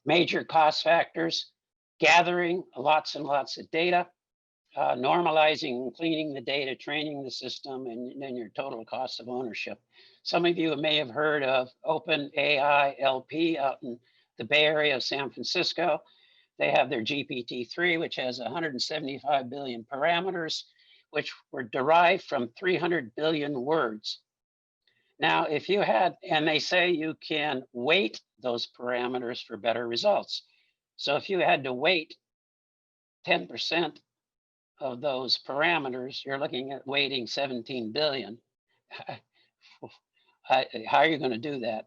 Major cost factors, gathering lots and lots of data, normalizing and cleaning the data, training the system, and then your total cost of ownership. Some of you may have heard of OpenAI LP out in the Bay Area of San Francisco. They have their GPT-3, which has 175 billion parameters, which were derived from 300 billion words. Now, if you had, and they say you can weight those parameters for better results. So if you had to weight 10% of those parameters, you're looking at weighting 17 billion. How are you going to do that?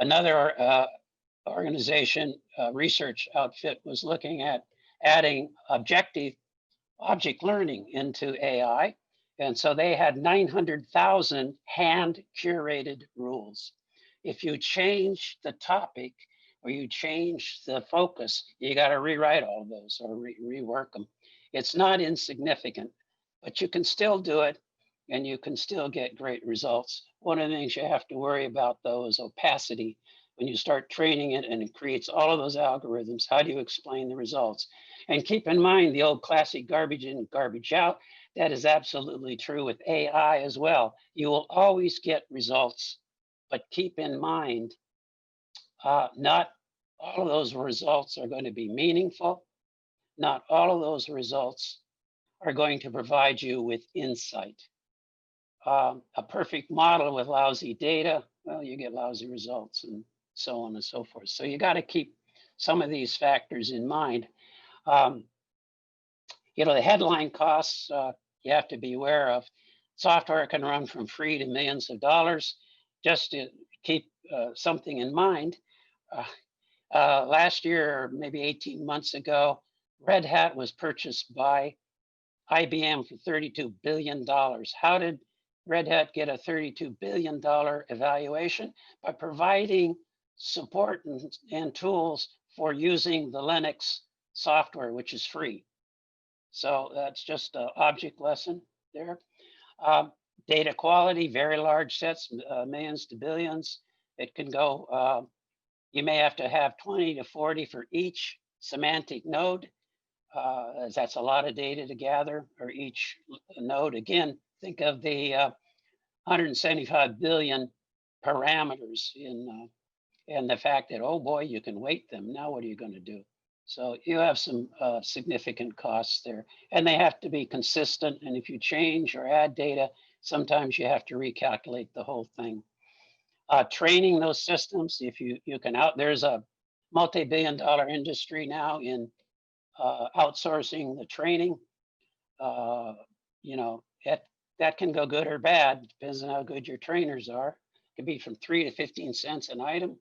Another organization, research outfit, was looking at adding object learning into AI. And so they had 900,000 hand curated rules. If you change the topic or you change the focus, you got to rewrite all of those or rework them. It's not insignificant, but you can still do it and you can still get great results. One of the things you have to worry about, though, is opacity. When you start training it and it creates all of those algorithms, how do you explain the results? And keep in mind the old classic garbage in, garbage out. That is absolutely true with AI as well. You will always get results, but keep in mind, not all of those results are going to be meaningful. Not all of those results are going to provide you with insight. A perfect model with lousy data, well, you get lousy results and so on and so forth. So you got to keep some of these factors in mind. The headline costs you have to be aware of. Software can run from free to millions of dollars. Just to keep something in mind, last year, or maybe 18 months ago, Red Hat was purchased by IBM for $32 billion. How did Red Hat get a $32 billion evaluation? By providing support and tools for using the Linux software, which is free. So that's just an object lesson there. Data quality, very large sets, millions to billions. It can go, you may have to have 20 to 40 for each semantic node. That's a lot of data to gather for each node. Again, think of the 175 billion parameters and the fact that, oh boy, you can weight them. Now what are you going to do? So you have some significant costs there, and they have to be consistent. And if you change or add data, sometimes you have to recalculate the whole thing. Training those systems, if you can there's a multi-billion-dollar industry now in outsourcing the training. That can go good or bad, depends on how good your trainers are. It can be from 3 to 15 cents an item.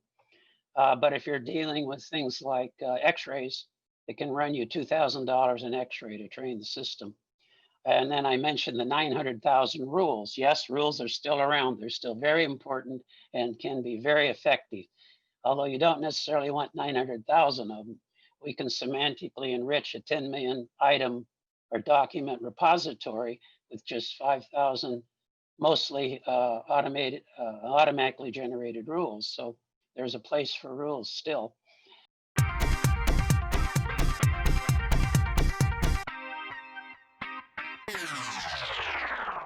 But if you're dealing with things like x-rays, it can run you $2,000 an x-ray to train the system. And then I mentioned the 900,000 rules. Yes, rules are still around. They're still very important and can be very effective. Although you don't necessarily want 900,000 of them. We can semantically enrich a 10 million item or document repository with just 5,000 mostly automatically generated rules. So there's a place for rules still.